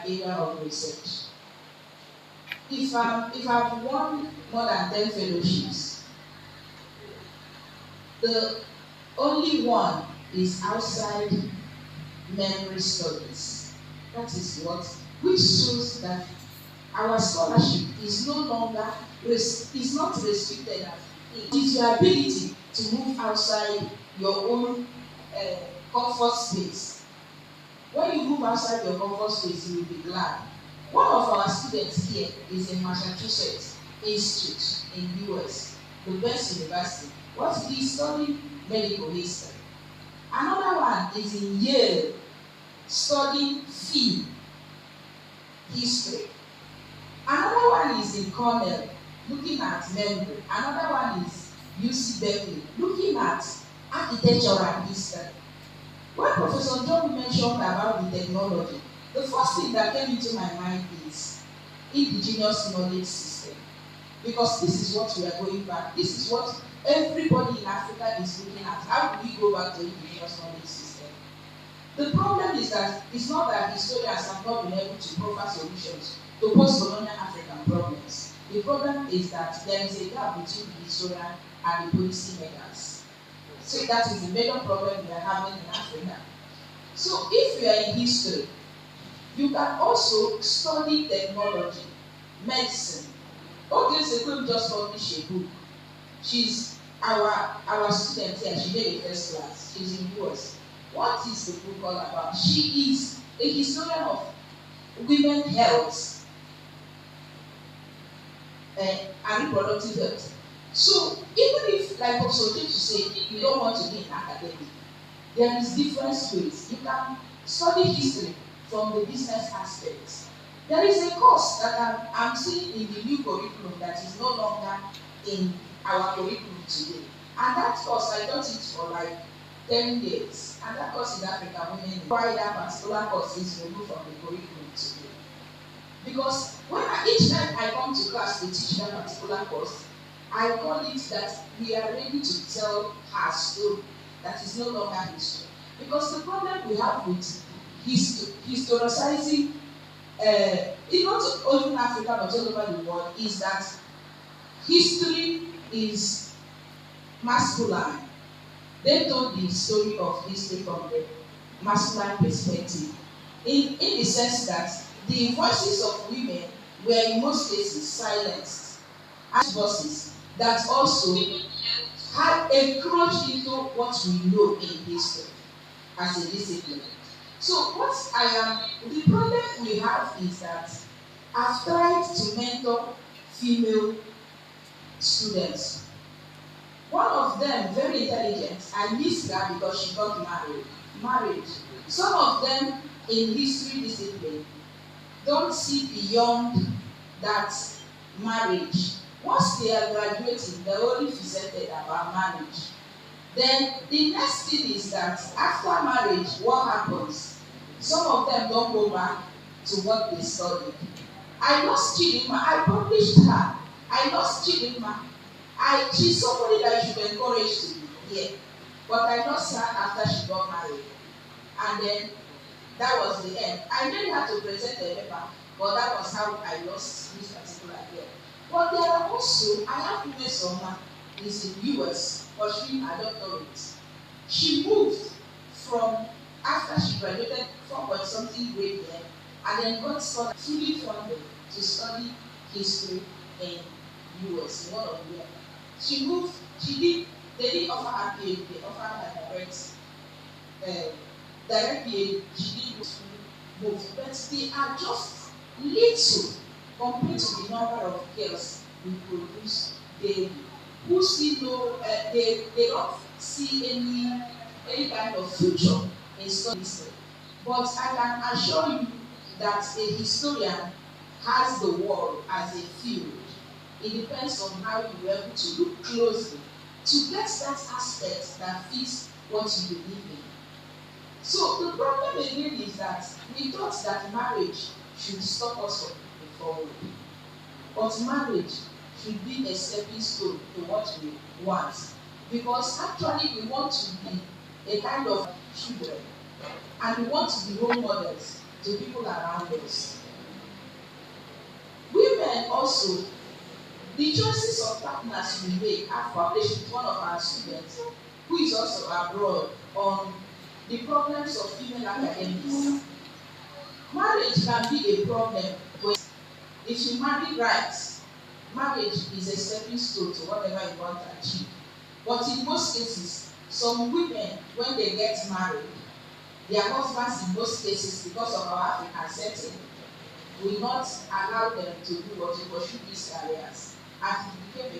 area of research. If I've won more than 10 fellowships, the only one is outside memory studies. That is which shows that our scholarship is no longer is not restricted as it is your ability to move outside your own comfort space. When you move outside your comfort space, you will be glad. One of our students here is in Massachusetts Institute in US, the best university. What did he study? Medical history. Another one is in Yale, studying film history. Another one is in Cornell, looking at memory. Another one is UC Berkeley, looking at architectural history. When Professor John mentioned about the technology, the first thing that came into my mind is indigenous knowledge system. Because this is what we are going back. This is what everybody in Africa is looking at. How do we go back to indigenous knowledge system? The problem is that it's not that historians have not been able to provide solutions to post-colonial African problems. The problem is that there is a gap between the historian and the policy makers. So that is the major problem we are having in Africa. So if you are in history, you can also study technology, medicine. Okay, Colloquim just published a book. She's our student here. She made a first class. She's in US. What is the book all about? She is a historian of women's health and reproductive health. So even if, like Professor James say, you don't want to be in academic, there is different ways. You can study history from the business aspects. There is a course that I'm seeing in the new curriculum that is no longer in our curriculum today. And that course, I taught it for like 10 days. And that course in Africa, women why that particular course is removed from the curriculum today. Because each time I come to class to teach that particular course, I call it that we are ready to tell her story that is no longer history. Because the problem we have with historicizing, not only in Africa but all over the world, is that history is masculine. They told the story of history from the masculine perspective, in the sense that the voices of women were in most cases silenced, as voices that also had encroached into what we know in history as a discipline. So the problem we have is that I've tried to mentor female students. One of them, very intelligent, I missed her because she got married. Some of them in history discipline don't see beyond that marriage. Once they are graduating, they're only fixated about marriage. Then the next thing is that after marriage, what happens? Some of them don't go back to what they studied. I lost Chidinma. I published her. I lost Chidinma. She's somebody that you should encourage to be here. But I lost her after she got married. And then that was the end. I didn't have to present a paper, but that was how I lost this particular year. But there are also, I have women Soma is in US pursuing her doctorate. She moved from after she graduated 4-point-something grade year and then got fully funded to study history in US, in one of them. She moved, they didn't offer her PhD, they offered her direct PhD, she didn't move. But they are just little compared to the number of girls we produce daily, who see they don't see any kind of future in study history. But I can assure you that a historian has the world as a field. It depends on how you are able to look closely to get that aspect that fits what you believe in. So the problem again is that we thought that marriage should stop us from moving forward. But marriage should be a stepping stone to what we want. Because actually we want to be a kind of children. And we want to be role models to people around us. also, the choices of partners we make. I've published with one of our students who is also abroad on the problems of female academics. Marriage can be a problem if you marry right. Marriage is a stepping stone to whatever you want to achieve. But in most cases, some women, when they get married, their husbands in most cases, because of our African setting, will not allow them to do what to pursue these careers, and it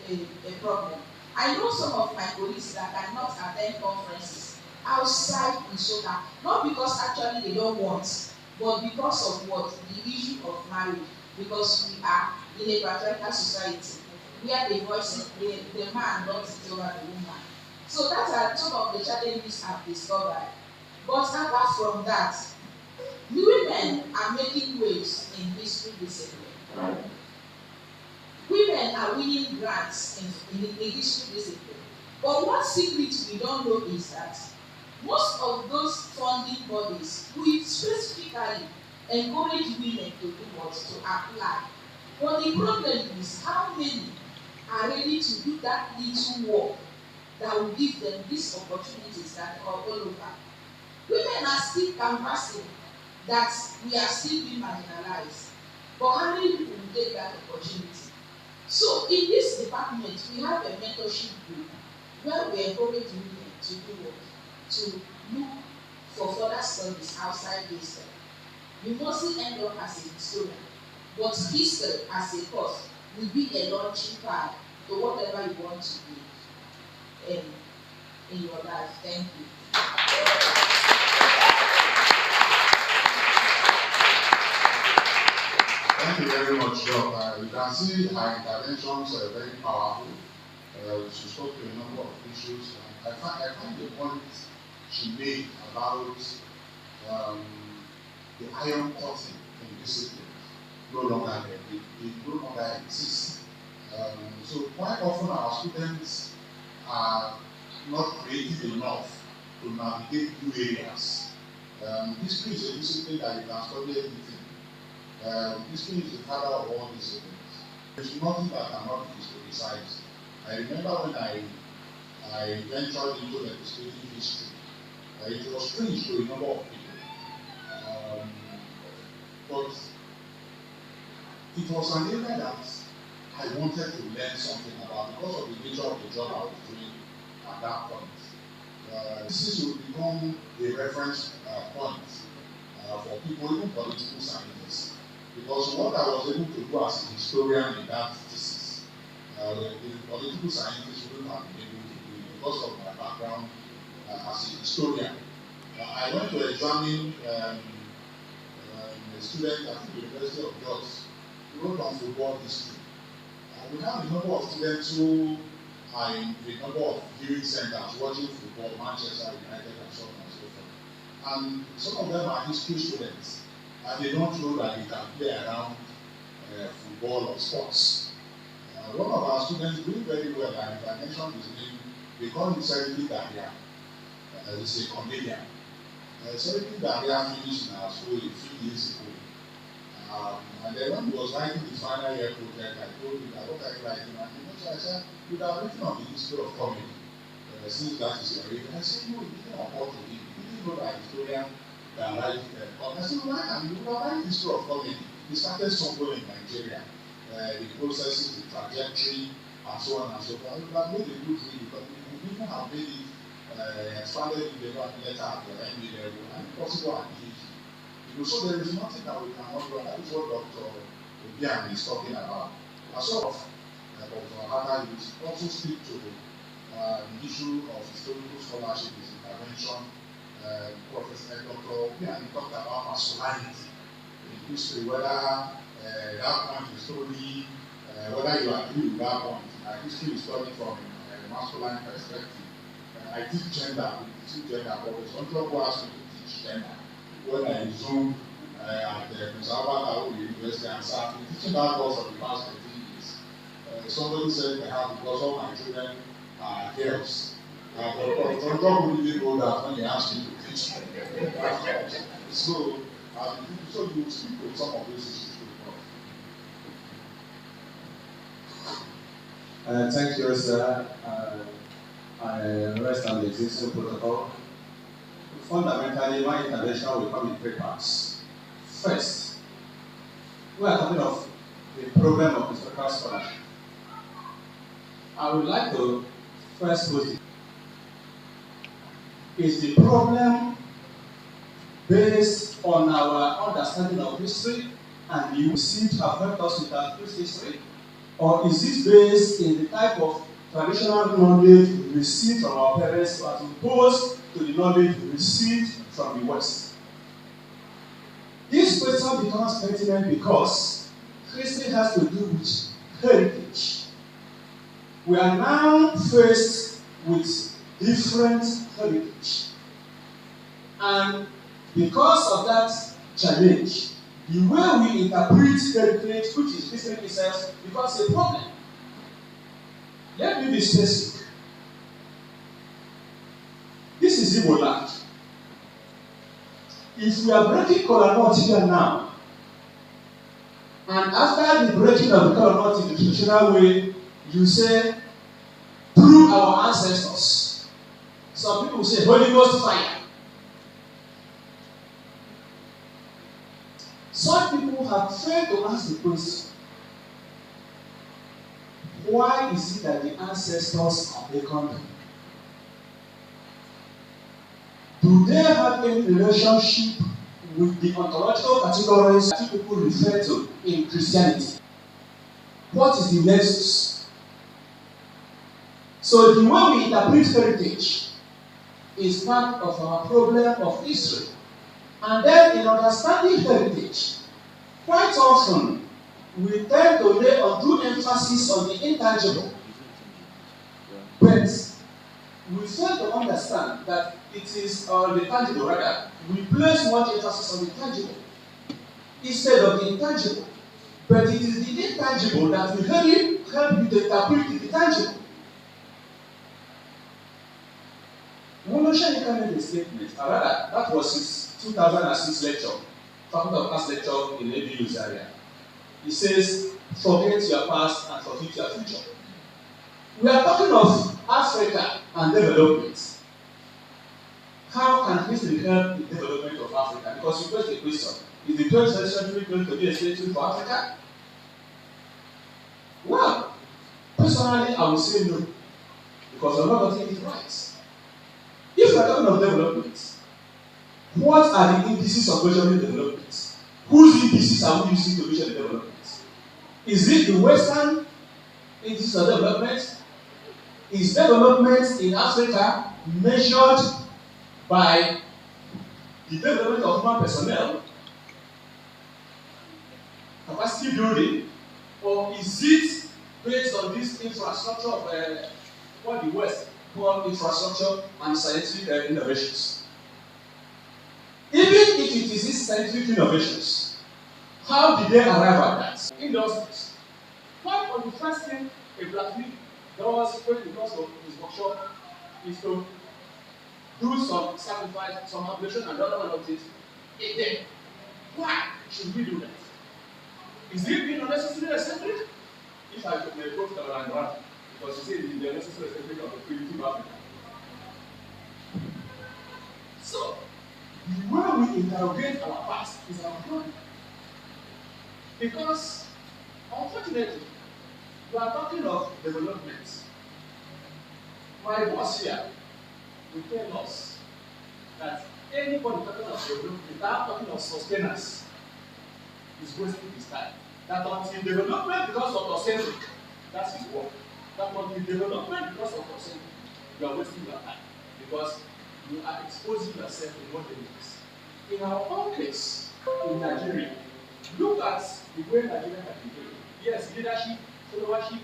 became a problem. I know some of my colleagues that cannot attend conferences outside Minnesota, not because actually they don't want, but because of what? The issue of marriage. Because we are in a patriarchal society where the voice, the man does it over the woman. So that are some of the challenges I've discovered. But apart from that, the women are making waves in history discipline. Women are winning grants in history discipline. But one secret we don't know is that most of those funding bodies will specifically encourage women to do what? To apply. But the problem is how many are ready to do that little work that will give them these opportunities that are all over. Women are still canvassing that we are still being marginalized. But how many people will take that opportunity? So in this department, we have a mentorship group where we encourage women to do what? To look for further studies outside this. You mustn't end up as a historian, but history as a course will be a launching pad to whatever you want to be in your life. Thank you. Thank you very much, Doc. You can see her interventions are very powerful. She spoke to a number of issues. I find the point she made about the iron curtain in discipline no longer no longer exists. So quite often our students are not creative enough to navigate new areas. History is a discipline that you can study everything. History is the father of all disciplines. There's nothing that cannot be historicized. I remember when I ventured into legislative history, it was strange to a number of people. But it was an area that I wanted to learn something about because of the nature of the job I was doing at that point. This will become a reference point for people, even political scientists. Because what I was able to do as a historian in that thesis, the political scientists wouldn't have been able to do it because of my background as a historian. I went to examine a student at the University of Georgia who wrote on football history. We have a number of students who are in a number of viewing centers watching football, Manchester United and so on and so forth. And some of them are history students, and they don't know that they can play around football or sports. One of our students doing very well, and if I mention his name, they call him Seriki Daria. He's a comedian. Seriki Daria finished in our school a few years ago. And then when he was writing his final year project, I told him that what are you writing? And so I said, you have written on the history of comedy. Since that is your area. I said, no, it didn't occur to him. He didn't know that historian can write comedy. I said, why can you write the history of comedy? He started somewhere in Nigeria. The processes, the trajectory, and so on and so forth. You have made a good read because you even have made it expanded in the letter at the MBA level and possible at PhD. So there is nothing that we cannot do, and that is what Dr. Obiang is talking about. As sort of Dr. Hana also speak to the issue of historical scholarship, his intervention. Professor Dr. Obiang talked about masculinity in history, whether that point is totally, whether you agree with that point. History is studied from a masculine perspective. I teach gender, but it's not who asked me to teach gender. When I resumed at the Prince Albert University and started teaching that course for the past 15 years. Somebody said perhaps because all my children are girls. But John really know that when he asked me to teach that course. So you speak with some of these issues. Thank you, sir. I rest on the existing protocol. Fundamentally, my intervention will come in three parts. First, we are talking of the problem of historical scholarship. I would like to first put it. Is the problem based on our understanding of history and you seem to have helped us with our history? Or is it based in the type of traditional knowledge we received from our parents as opposed to the knowledge we received from the West? This question becomes pertinent because history has to do with heritage. We are now faced with different heritage. And because of that challenge, the way we interpret heritage, which is history itself, becomes a problem. Let me be specific. This is Igbo land. If we are breaking kola nut here now, and after the breaking of the kola nut in the traditional way, you say, through our ancestors. Some people say, Holy Ghost fire. Some people have failed to ask the question, why is it that the ancestors are beckoned? Do they have any relationship with the ontological categories that people refer to in Christianity? What is the nexus? So the way we interpret heritage is part of our problem of history. And then in understanding heritage, quite often we tend to lay undue emphasis on the intangible. But we fail to understand that it is on the tangible rather. We place much emphasis on the tangible instead of the intangible. But it is the intangible that will help you to interpret the tangible. Monoshan made a statement, rather, that was his 2006 lecture, Faculty of Arts lecture in ABU Zaria. He says, forget your past and forget your future. We are talking of Africa and development. How can history help the development of Africa? Because you pose the question, is the 20th century going to be a century for Africa? Well, personally, I would say no, because we're not getting it right. If we are talking of development, what are the indices of measuring development? Whose indices are we using to measure the development? Is it the Western indices of development? Is development in Africa measured by the development of human personnel, capacity building, or is it based on this infrastructure of what the West call infrastructure and scientific innovations? Even if it is these scientific innovations, how did they arrive at that? Industries. One of the first thing a blacksmith does when he goes to his workshop is to do some sacrifice, some ablation, and other one of it. And then, why should we do that? Is it being unnecessarily eccentric? If I could go to the land run, because you say the necessary eccentric of the primitive Africa. So, the way we interrogate our past is our problem. Because, unfortunately, we are talking of development. My boss here will tell us that anybody talking of development without talking of sustenance is wasting his time. That until development becomes autocentric, that's his work. That until development becomes autocentric, you are wasting your time because you are exposing yourself to what it is. In our own case, in Nigeria, look at the way Nigeria has been doing. Yes, leadership, followership,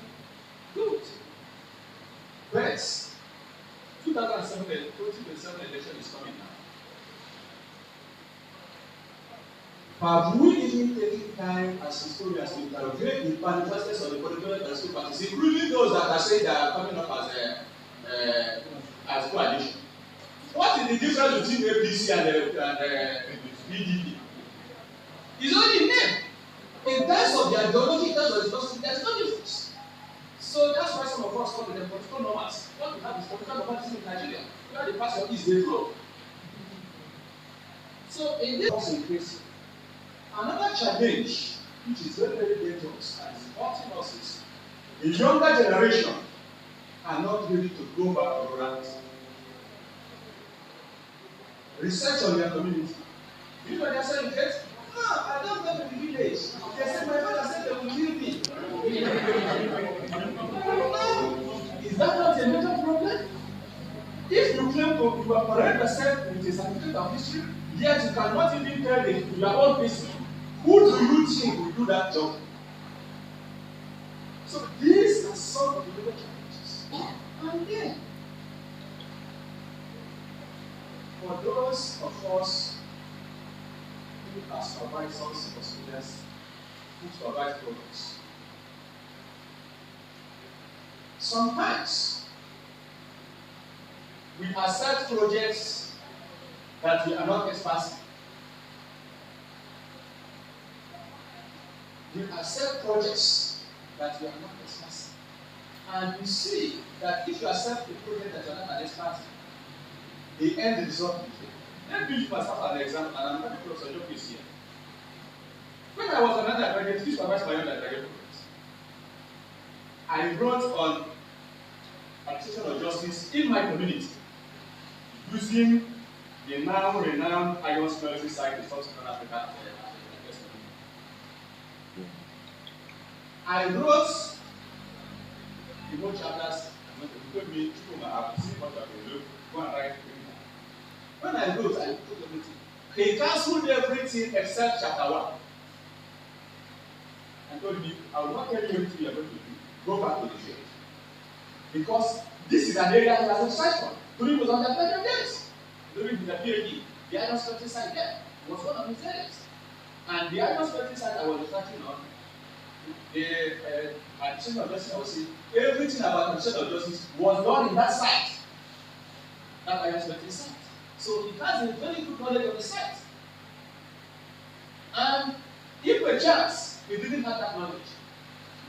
good. But 2027 election is coming now. Have we even taken time as historians to interrogate the manifestos of the political and political parties, including those that are saying they are coming up as coalition? What is the difference between APC and PDP? It's only name. In terms of the ideology, in terms of the philosophy, there's no difference. So that's why some of us call them political nomads. What we have is political nomadism in Nigeria, where the pastor is the flow. So in this case, another challenge, which is very, very dangerous and is hurting us, is the younger generation are not ready to go back to rural. Research on their community. You know what they're saying? No, I don't go to the village. They said, my father said they will kill me. Is that not a major problem? If you claim to you are correct yourself with a certificate of history, yet you cannot even tell your own history, who do you think will do that job? So these are some of the major challenges. And then, for those of us who are supervisors for students, who supervise programs, sometimes we accept projects that we are not experts in. We accept projects that we are not experts in. And we see that if you accept a project that you are not an expert in, the end result will fail. Let me use myself as an example, and I'm happy Professor Joke is here. When I was an undergraduate, this was my undergraduate project. I wrote on administration of justice in my community using the now renowned iron smelting site in Sub-Saharan Africa. I wrote the whole chapters. Told me, I have seen what I will do. Go and write. When I wrote, I put everything. He cancelled everything except chapter 1. And told me, I will not tell you everything you are going to do. Go back to the field. Because this is an area he has exercised from. During his undergraduate days. During the PhD, the iron smelting site there was one of his areas. And the iron smelting site I was researching on, the administration of justice, I was saying, everything about administration of justice was done in that site. That iron smelting site. So he has a very good knowledge of the site. And if a chance he didn't have that knowledge,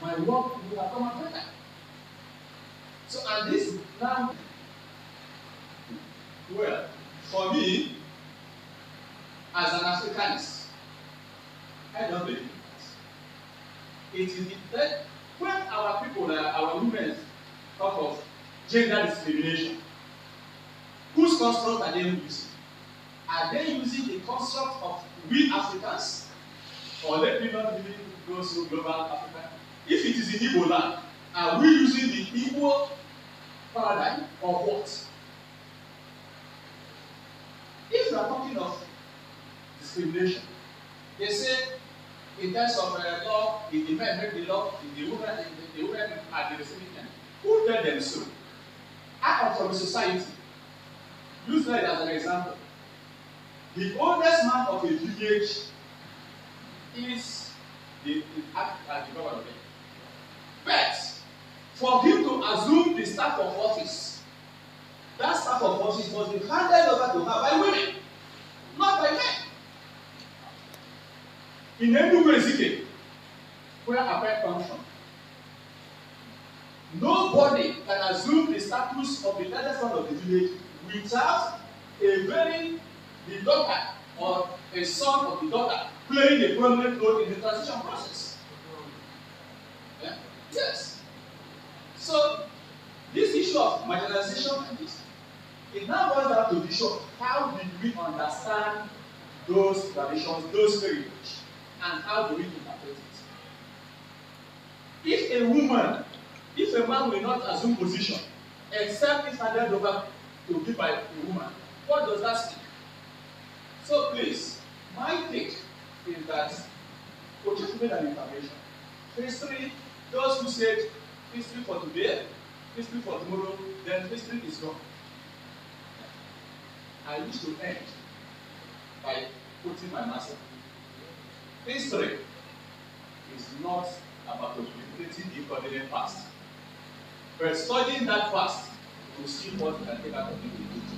my work would have come out better. So, and this now, well, for me, as an Africanist, I don't believe in that. It is that when our people, our women, talk of gender discrimination, whose construct are they using? Are they using the construct of we Africans? Or let me not really go so global Africa? If it is in Igbo land, are we using the Igbo paradigm or what? If you are talking of discrimination, they say in terms of law, if the men make the law, if the women are the receiving end. Who tell them so? I come from a society. Use that as an example. The oldest man of a village is the government. But for him to assume the staff of office, that staff of office must be handed over to her by women, not by men. In any way, Zike, where Apec comes from, nobody can assume the status of the eldest son of the village without the daughter or a son of the daughter playing a prominent role in the transition process. Yeah? Yes. So, this issue of marginalization and this, it now boils down to the issue of how did we understand those traditions, those heritage, and how do we interpret it? If a man will not assume position, except if handed over to be by a woman, what does that speak? So please, my take is that we just made an intervention. History, those who said history for today, history for tomorrow, then history is gone. I wish to end by putting my master. History is not about obliterating the inconvenient past, but studying that past to see what we can take out of it in the future.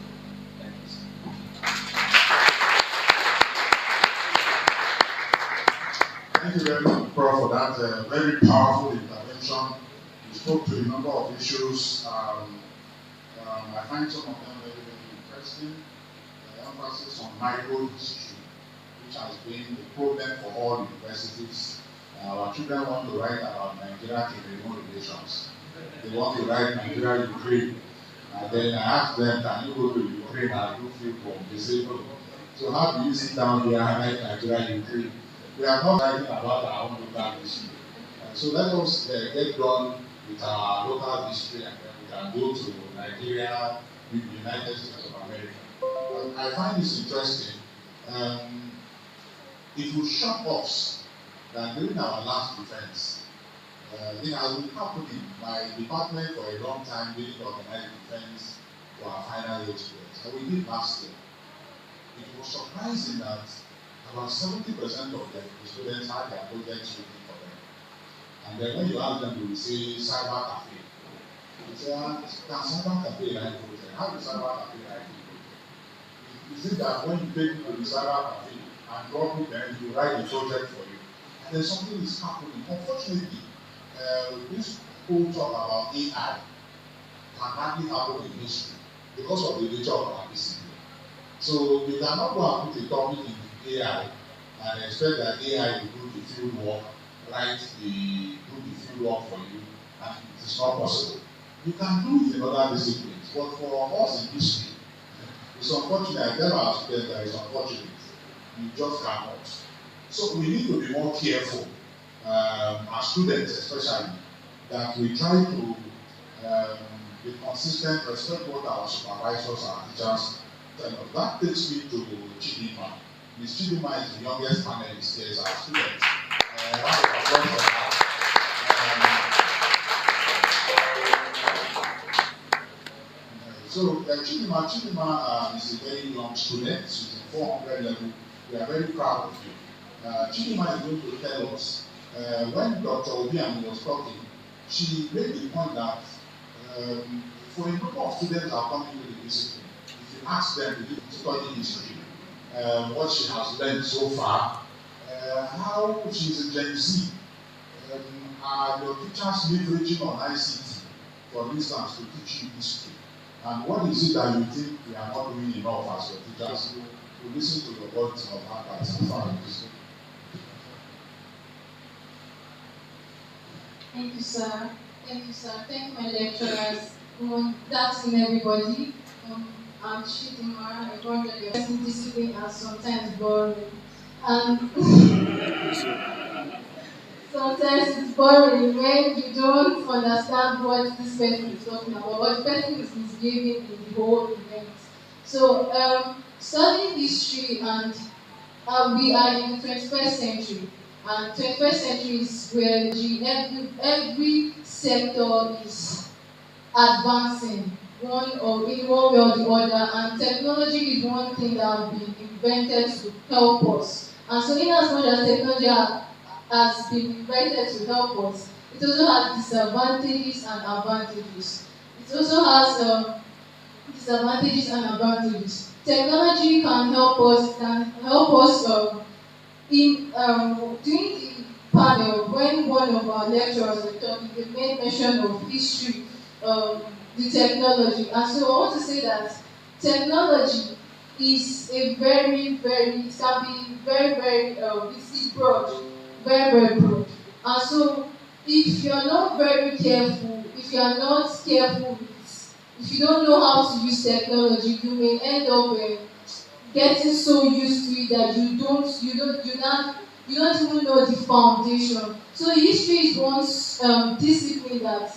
Thank you very much, Prof, for that very powerful intervention We spoke to a number of issues. I find some of them very, very interesting. The emphasis on micro history, which has been a problem for all universities. Our children want to write about Nigeria-Cameroon relations. They want to write Nigeria-Ukraine. And then I asked them, can you go to Ukraine and do field work? They say no. So how do you sit down here and write Nigeria-Ukraine? We are not writing about our own local history. So let us get done with our local history, and then we can go to Nigeria with the United States of America. I find this interesting. It will shock us that during our last defense, it has been happening. My department for a long time didn't organize defense for our final year students. And we did last year. It was surprising that about 70% of the students had their projects written for them. And then when you ask them, they will say cyber cafe. You say, can cyber cafe write project? How does cyber cafe write project? Is it that when you take it to the cyber cafe and drop it, then you write the project for you? And then something is happening. Unfortunately, this whole talk about AI can hardly happen in history because of the nature of our discipline. So you cannot go and put a topic in AI and expect that AI will do the field work, do the field work for you, and it is not possible. You can do it in other disciplines, but for us in history, it's unfortunate. I tell our students that it's unfortunate. You just cannot. So we need to be more careful, as students especially, that we try to be consistent, respect what our supervisors, our teachers tell us. That takes me to Chidima. Ms. Chidima is the youngest panelist here, is our student. Round of applause for her. So Chidima is a very young student. She's in 400 level. We are very proud of you. Chidima is going to tell us, when Dr. Obiang was talking, she made the point that for a group of students that are coming to the discipline, if you ask them to study history, what she has learned so far, how she's a Gen Z, are your teachers leveraging on ICT, for instance, to teach you history? And what is it that you think we are not doing enough as your teachers to listen to the words of our parents and families? Thank you, sir. Thank you, sir. Thank my lecturers. Good afternoon, everybody. I'm Chidima. I wonder your discipline are sometimes boring. And sometimes it's boring when you don't understand what this person is talking about, what the person is misbehaving in the whole event. So, studying history, and we are in the 21st century. And 21st century is where every sector is advancing in one way or the other, and technology is one thing that has been invented to help us. And so in as much as technology has been invented to help us, it also has disadvantages and advantages. It also has disadvantages and advantages. Technology can help us during the panel, when one of our lecturers was talking, they made mention of history, the technology. And so I want to say that technology is a very, very, it can be very, very, it's broad, very, very broad. And so if you're not very careful, if you're not careful with, if you don't know how to use technology, you may end up getting so used to it that you don't even know the foundation. So history is one discipline that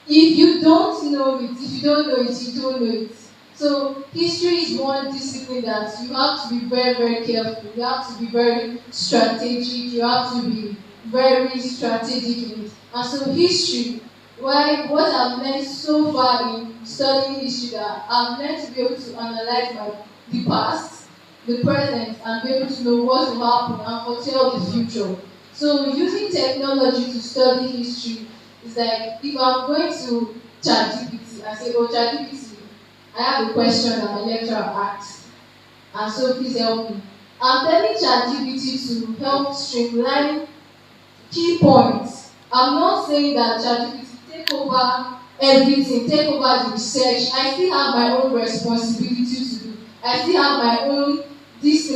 if you don't know it, you don't know it. So history is one discipline that you have to be very, very careful. You have to be very strategic. You have to be very strategic in it. And so history, what I've learned so far in studying history, that I've learned to be able to analyze the past, the present, and be able to know what will happen and foretell the future. So using technology to study history is like if I'm going to ChatGPT, I say, oh ChatGPT, I have a question that my lecturer asked, and so please help me. I'm telling ChatGPT to help streamline key points I'm not saying that ChatGPT take over everything, take over the research. I still have my own responsibility to do. I still have my own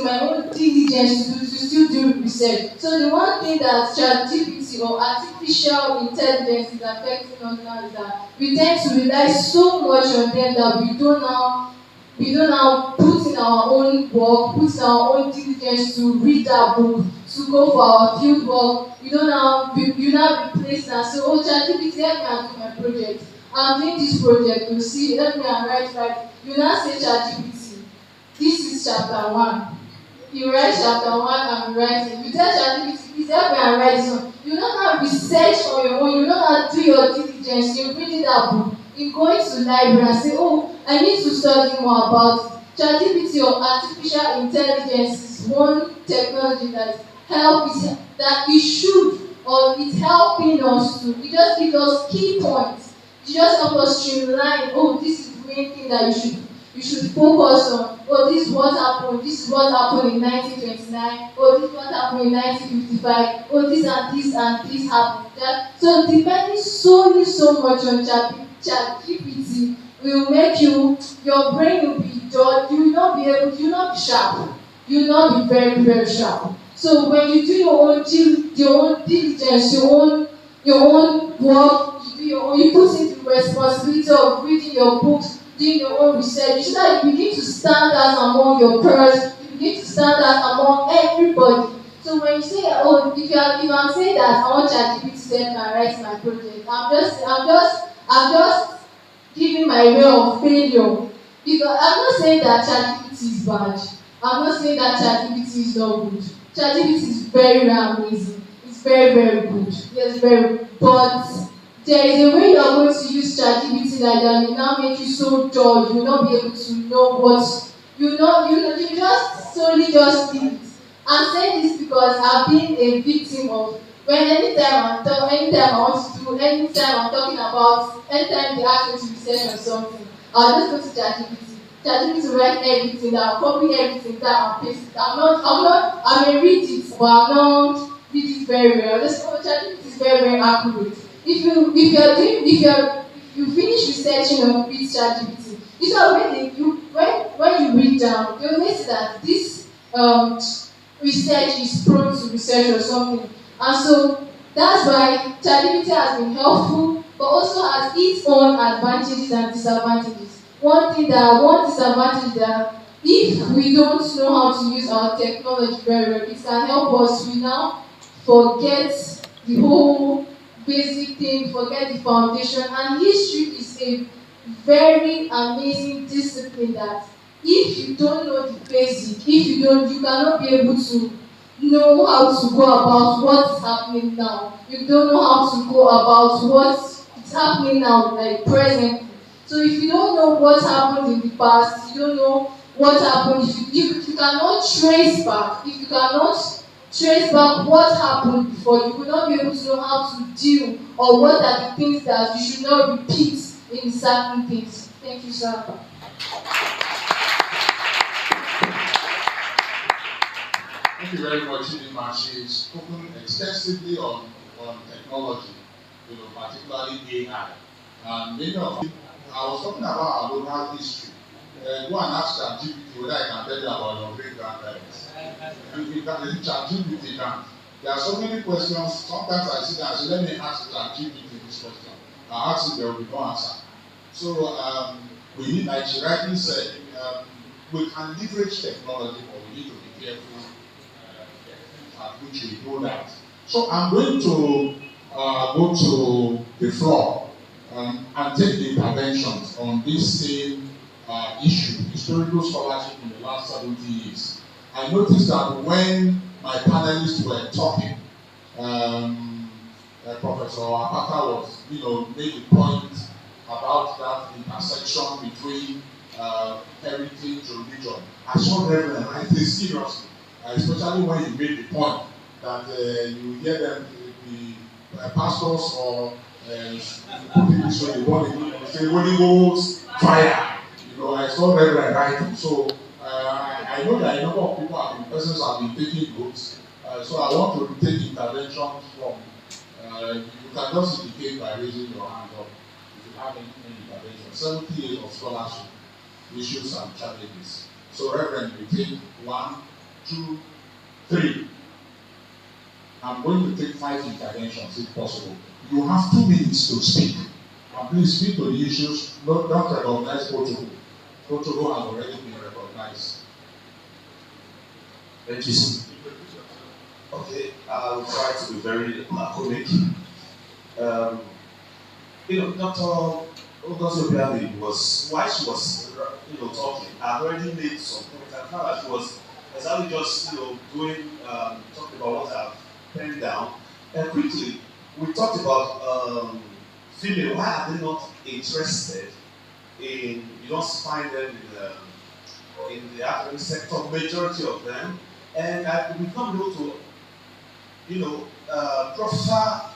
my own diligence to still do research. So the one thing that ChatGPT or artificial intelligence is affecting us now is that we tend to rely so much on them that we don't now put in our own work, put in our own diligence to read that book, to go for our field work. You now replace and say, oh ChatGPT, help me and do my project. I'm doing this project, you see, help me and write. You now say ChatGPT, this is chapter one. You write chapter one and you write it. You tell ChatGPT, please help me and write it. You know how research on your own, you know how do your diligence, you read that book, you go into library and say, oh, I need to study more about it. ChatGPT or artificial intelligence is one technology that helps that it should or it's helping us to. It just gives us key points. It just help us streamline. Oh, this is the main thing that you should focus on. Oh, this is what happened. This is what happened in 1929. Oh, this is what happened in 1955. Oh, this and this happened. So depending solely so much on ChatGPT will make your brain will be dull. You will not be sharp. You will not be very, very sharp. So when you do your own diligence, your own work, you put in the responsibility of reading your books, doing your own research, so that you begin to stand out among your peers, you begin to stand out among everybody. So when you say, oh, if I'm saying that I want ChatGPT to help me write my project, I'm just giving my way of failure. Because I'm not saying that ChatGPT is bad. I'm not saying that ChatGPT is not good. ChatGPT is very, very amazing. It's very, very good. Yes, very. But there is a way you are going to use ChatGPT that will now make you so dull. You will not be able to know what you just solely just leave it. I'm saying this because I've been a victim of when anytime I want to do, anytime I'm talking about, anytime they ask me to research on something, I'll just go to ChatGPT. ChatGPT will write everything down, copy everything down, and paste it. I may read it, but I'll not read it very well. Just ChatGPT is very, very accurate. If you finish researching on with ChatGPT, it's not when you read down, you'll notice that this research is prone to research or something. And so that's why ChatGPT has been helpful, but also has its own advantages and disadvantages. One disadvantage that if we don't know how to use our technology very well, it can help us. We now forget the whole basic thing, forget the foundation. And history is a very amazing discipline that if you don't know the basic, you cannot be able to know how to go about what's happening now. You don't know how to go about what is happening now, like present. So if you don't know what happened in the past, you don't know what happened. If you cannot trace back, if you cannot trace back what happened before, you will not be able to know how to deal or what are the things that you should not repeat in certain things. Thank you, sir. Thank you very much, Chidinma. She's spoken extensively on technology, particularly AI. And many of you, I was talking about our local history. Go and ask ChatGPT whether I can tell you about your great grandparents. You can ChatGPT can. There are so many questions. Sometimes I sit down and say, let me ask ChatGPT this question. I ask it, there will be no answer. So we need, like she rightly said, we can leverage technology, but we need to be careful at which we do that. So I'm going to go to the floor and take the interventions on this same issue, historical scholarship in the last 70 years. I noticed that when my panelists were talking, Professor Apata was, made the point about that intersection between heritage and religion. I saw Reverend write it seriously, especially when he made the point that you hear them, the pastors or putting this way, they want to say Holy Ghost fire. I saw Reverend writing. So I know that a number of persons have been taking notes. So I want to take interventions from You can just indicate by raising your hand up if you have any intervention. 70 years of scholarship, issues and challenges. So, Reverend, we take 1, 2, 3. I'm going to take 5 interventions if possible. You have 2 minutes to speak. And please speak to the issues. Don't recognize Portugal. Portugal has already been recognized. Thank you, sir. Okay, I'll try to be very laconic. Dr. Ogosiobiabi was, while she was, talking, I already made some points. I found that she was exactly just, doing, talking about what I've penned down. And quickly, we talked about female. Why are they not interested in? You don't find them in the academic sector, majority of them, and we've not been able to, proffer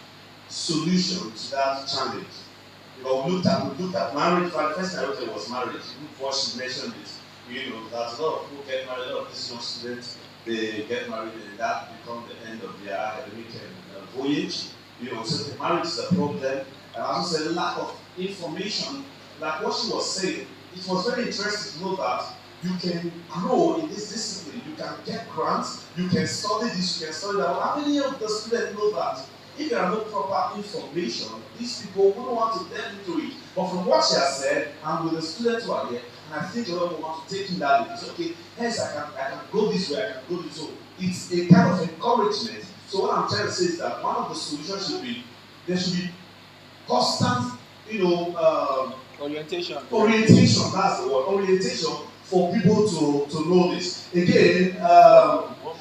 solution to that challenge. We looked at marriage. For the first time I looked at was marriage. Before she mentioned it, that a lot of people get married, a lot of these young students, they get married and that becomes the end of their academic voyage. So the marriage is a problem. And I also said lack of information, like what she was saying. It was very interesting to know that you can grow in this discipline, you can get grants, you can study this, you can study that. But how many of the students know that if there are no proper information, these people wouldn't want to delve into it? But from what she has said, and with the students who are here, and I think a lot of them want to take in that, it's okay, hence I can go this way, I can go this way. So it's a kind of encouragement. So what I'm trying to say is that one of the solutions should be, there should be constant, orientation. Orientation, that's the word. Orientation for people to know this. Again,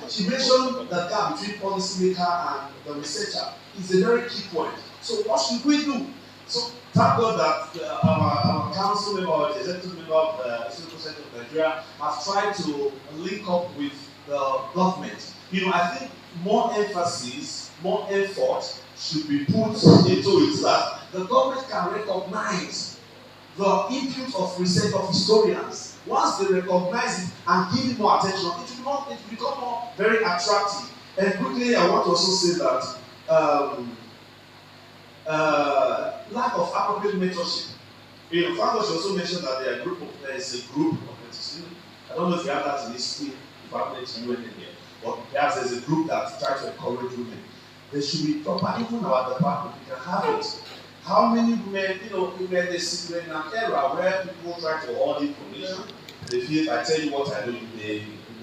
she mentioned the gap between policymaker and the researcher. It's a very key point. So what should we do? So thank God that our council member, or the executive member of the Historical Center of Nigeria has tried to link up with the government. I think more emphasis, more effort should be put into it so that the government can recognize the input of research of historians. Once they recognize it and give it more attention, it will become more very attractive. And quickly, I want to also say that lack of appropriate mentorship. Franco also mentioned that there is a group of mentors. I don't know if you have that in history department in here, but perhaps there's a group that tries to encourage women. There should be proper, even our department, we can have it. How many women, women they sit in an era where people try to hold information, they feel if I tell you what I know, you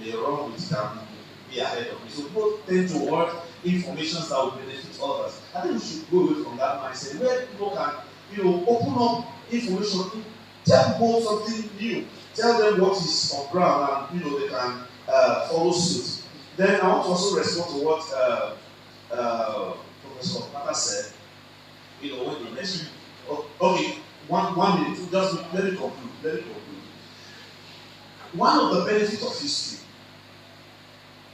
may run with it and be ahead of me. So people tend to want information that will benefit others. I think we should go away from that mindset where people can, open up information, tell people something new, tell them what is on ground, and they can follow suit. Then I want to also respond to what Professor Mata said. When he mentioned, okay, one minute, just let me conclude. One of the benefits of history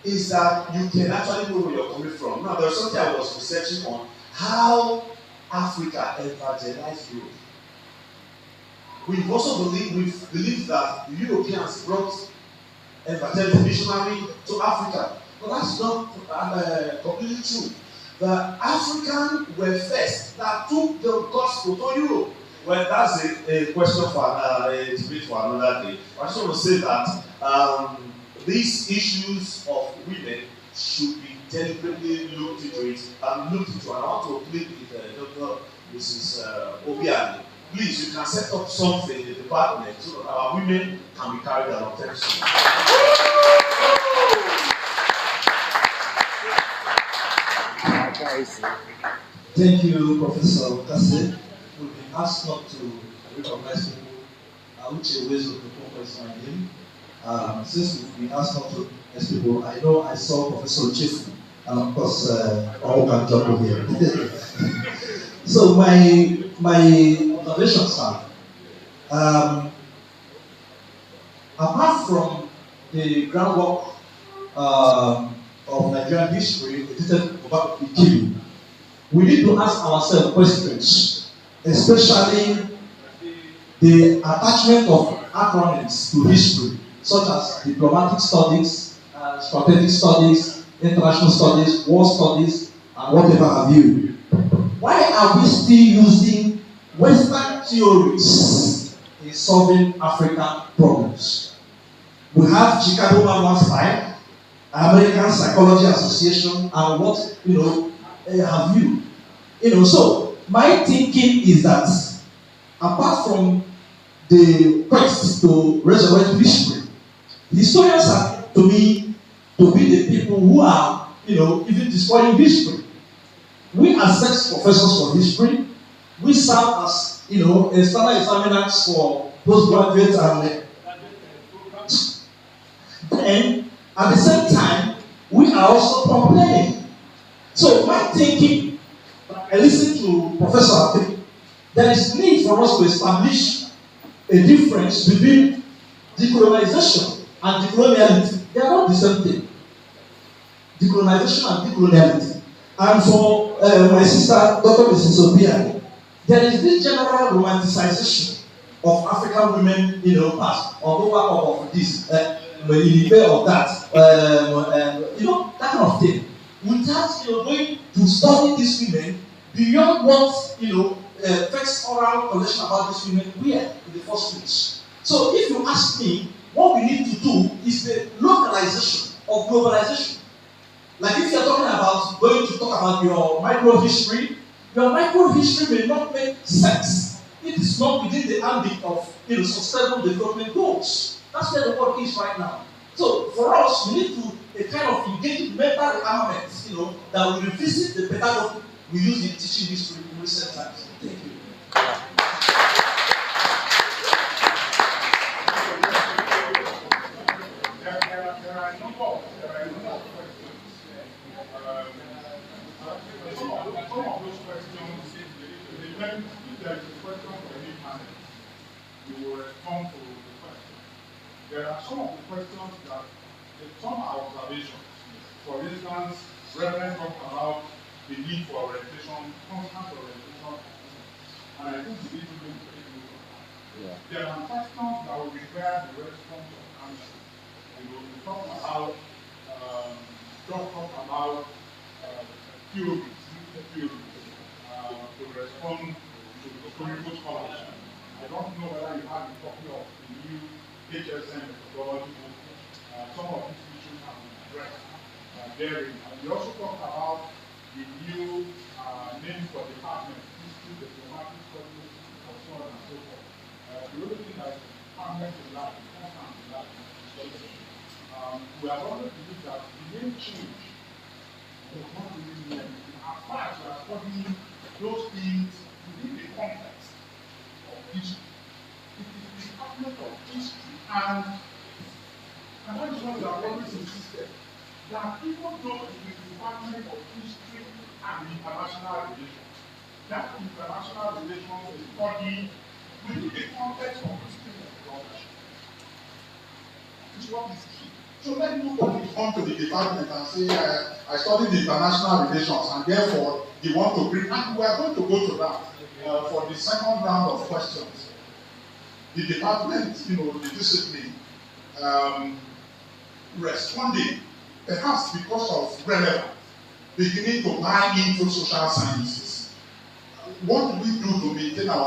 is that you can actually know where you're coming from. Now, there's something I was researching on how Africa evangelized Europe. We've also believed that the Europeans brought evangelism missionary to Africa. But that's not completely true. The Africans were first that took the gospel to Europe. Well, that's a question for a debate for another day. I just want to say that these issues of women should be deliberately looked into it and looked into. And I want to plead with Dr. Mrs. Obiani. Please, you can set up something in the department so that our women can be carried along. Thank you, Professor Kase. We've been asked not to recognize people, which are ways of the is my name. Since we've been asked not to recognize people, I know I saw Professor Chief, and of course, all can jump here. So my observations are, apart from the groundwork of Nigerian history, about Ikiru, we need to ask ourselves questions, especially the attachment of acronyms to history, such as diplomatic studies, strategic studies, international studies, war studies, and whatever have you. why are we still using Western theories in solving African problems? We have Chicago Manual 5, American Psychology Association, and what have you. So my thinking is that apart from the quest to resurrect history, historians are to me to be the people who are even destroying history. We as sex professors for history, we serve as external examiners for postgraduates and then at the same time we are also complaining. So my thinking, I listen to Professor Abe, there is need for us to establish a difference between decolonization and decoloniality. They are not the same thing. Decolonization and decoloniality. And for my sister, Dr. Mrs. Obia, there is this general romanticization of African women, past, or of this, of that, that kind of thing. Without going to study these women beyond what first oral collection about these women were in the first place. So if you ask me, what we need to do is the localization of globalization. Like if you're talking about going to talk about your microhistory may not make sense. It is not within the ambit of sustainable development goals. That's where the work is right now. So for us, we need to a kind of engage mental armament, that will revisit the pedagogy we use in teaching history in recent times. Thank you. There are a number of questions. Some of those questions, if there is a question for any panel, you will respond to the question. There are some of the questions that some are observations. For instance, Reverend talked about the need for orientation, constant orientation, and I think we need to make a look at that. There are questions that will require the response of answers. We talk about theories, to respond to historical scholars. I don't know whether you have a copy of the new HSM methodology book. Some of these issues have been addressed therein. And we also talk about the new names for departments, history, diplomatic studies, and so on and so forth. The only thing that is permanent in that, constant in that, we have always believed that the main change was not really meant. As far as we are studying those things within the context of history, it is the department of history, and that is what we have always insisted, that even though it is the department of history and international relations, that international relations is studied within the context of history and development. This is what is key. So let nobody come to the department and say, I studied the international relations and therefore they want to bring, and we are going to go to that for the second round of questions. The department, the discipline, responding, perhaps because of relevance, beginning to buy into social sciences. What do we do to maintain our